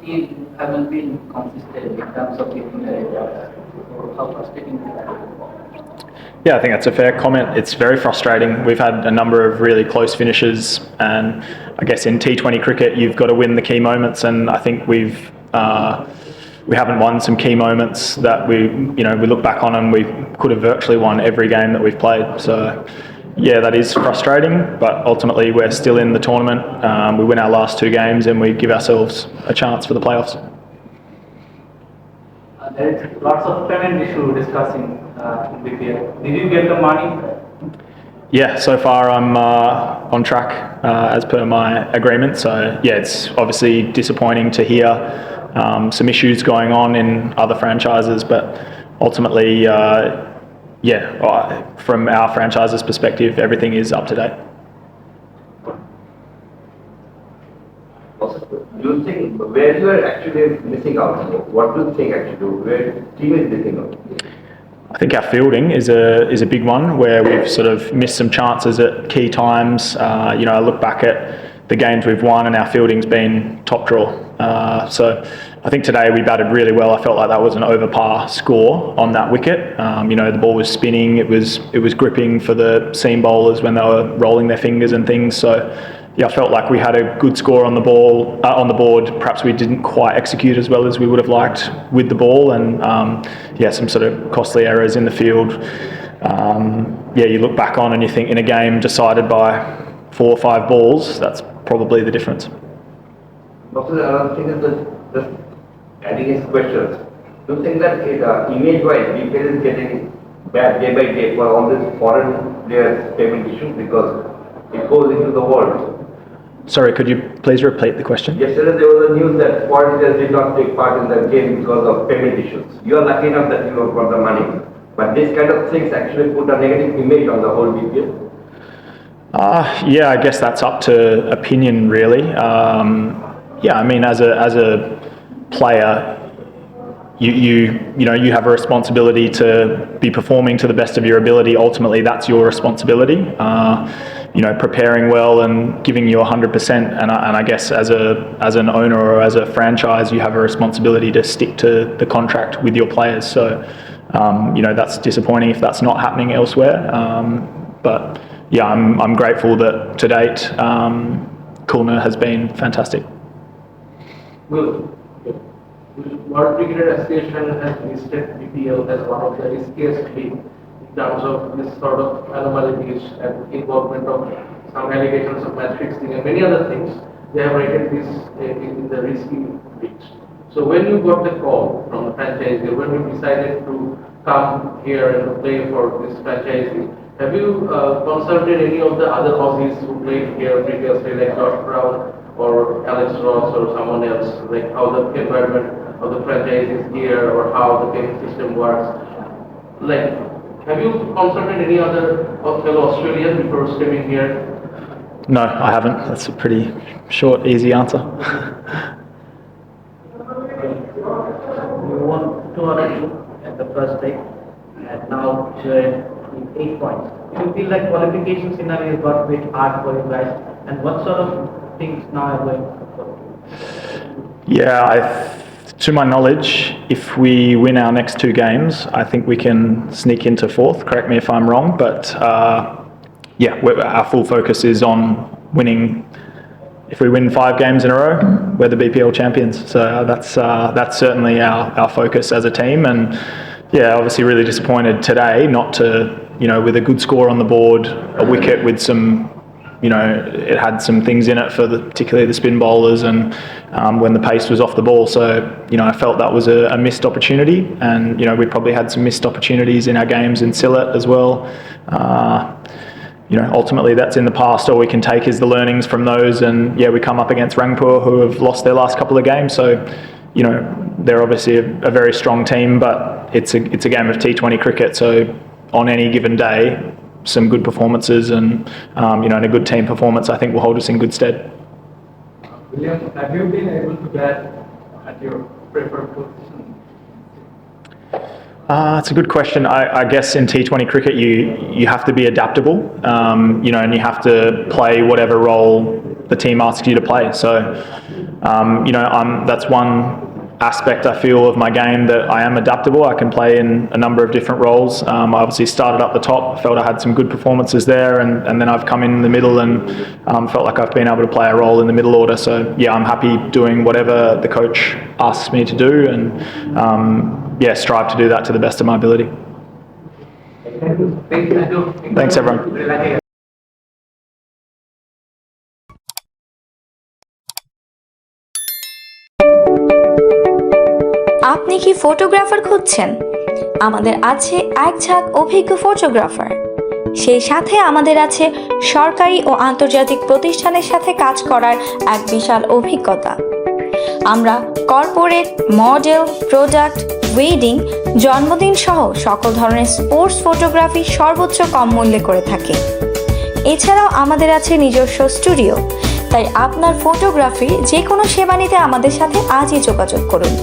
team haven't been consistent in terms of getting the results. So how frustrating is that? Yeah, I think that's a fair comment. It's very frustrating. We've had a number of really close finishes, and I guess in T20 cricket, you've got to win the key moments, and I think we haven't won some key moments that we look back on and we could have virtually won every game that we've played. So yeah, that is frustrating, but ultimately we're still in the tournament. We win our last 2 games and we give ourselves a chance for the playoffs. There is lots of payment issue discussing in BPL. Did you get the money? Yeah, so far I'm on track as per my agreement. So yeah, it's obviously disappointing to hear some issues going on in other franchises, but ultimately, from our franchise's perspective, everything is up to date. Do you think where you are actually missing out? What do you think actually where team is missing out? I think our fielding is a big one where we've sort of missed some chances at key times. I look back at the games we've won and our fielding's been top draw. So I think today we batted really well. I felt like that was an over par score on that wicket. The ball was spinning. It was gripping for the seam bowlers when they were rolling their fingers and things. So yeah, I felt like we had a good score on the board. Perhaps we didn't quite execute as well as we would have liked with the ball, and some sort of costly errors in the field. You look back on and you think in a game decided by 4 or 5 balls, that's probably the difference. Another thing is that just adding his questions. Do you think that image-wise, BPL is getting bad day by day for all these foreign players' payment issues because it goes into the world? Sorry, could you please repeat the question? Yesterday there was a news that foreign players did not take part in the game because of payment issues. You are lucky enough that you have got the money, but these kind of things actually put a negative image on the whole BPL. I guess that's up to opinion, really. As a player, you have a responsibility to be performing to the best of your ability. Ultimately, that's your responsibility. Preparing well and giving you 100%. And I guess as an owner or as a franchise, you have a responsibility to stick to the contract with your players. So, that's disappointing if that's not happening elsewhere. But yeah, I'm grateful that to date, Kulna has been fantastic. Well, World Cricket Association has listed BPL as one of the riskiest leagues in terms of this sort of anomalies and involvement of some allegations of match fixing and many other things. They have rated this in the risky leagues. So when you got the call from the franchisee, when you decided to come here and play for this franchisee, have you consulted any of the other Aussies who played here previously, like Josh Brown or Alex Ross or someone else, like how the environment of the franchise is here or how the payment system works? Like, have you consulted any other fellow Australians before stepping here? No, I haven't. That's a pretty short, easy answer. You won 202 at the first day, and now you're with 8 points. Do you feel like qualification scenario got a bit hard for you guys? And what sort of things now are going forward? Yeah, to my knowledge, if we win our next 2 games, I think we can sneak into 4th. Correct me if I'm wrong, but our full focus is on winning. If we win 5 games in a row, we're the BPL champions. So that's certainly our focus as a team. And yeah, obviously really disappointed today not to, with a good score on the board, a wicket with some, it had some things in it for particularly the spin bowlers and when the pace was off the ball. So, I felt that was a missed opportunity, and, we probably had some missed opportunities in our games in Sylhet as well. Ultimately that's in the past. All we can take is the learnings from those, and we come up against Rangpur, who have lost their last couple of games. So, they're obviously a very strong team, but it's a game of T20 cricket. So on any given day, some good performances and and a good team performance, I think, will hold us in good stead. William, have you been able to bat at your preferred position? It's a good question. I guess in T20 cricket you have to be adaptable, and you have to play whatever role the team asks you to play. So, that's one aspect I feel of my game, that I am adaptable. I can play in a number of different roles. I obviously started up the top, felt I had some good performances there, and then I've come in the middle and felt like I've been able to play a role in the middle order. So yeah, I'm happy doing whatever the coach asks me to do, and strive to do that to the best of my ability. Thanks everyone. আপনি কি photographer খুঁজছেন? আমাদের আছে এক ঝাঁক অভিজ্ঞ photographer. সেই সাথে আমাদের আছে সরকারি ও আন্তর্জাতিক প্রতিষ্ঠানের সাথে কাজ করার এক বিশাল অভিজ্ঞতা। আমরা কর্পোরেট, মডেল, প্রোডাক্ট, ওয়েডিং, জন্মদিন সহ সকল ধরনের স্পোর্টস ফটোগ্রাফি সর্বোচ্চ কম মূল্যে করে থাকি। এছাড়াও আমাদের আছে নিজস্ব স্টুডিও। তাই আপনার ফটোগ্রাফির যে কোনো সেবা নিতে আমাদের সাথে আজই যোগাযোগ করুন।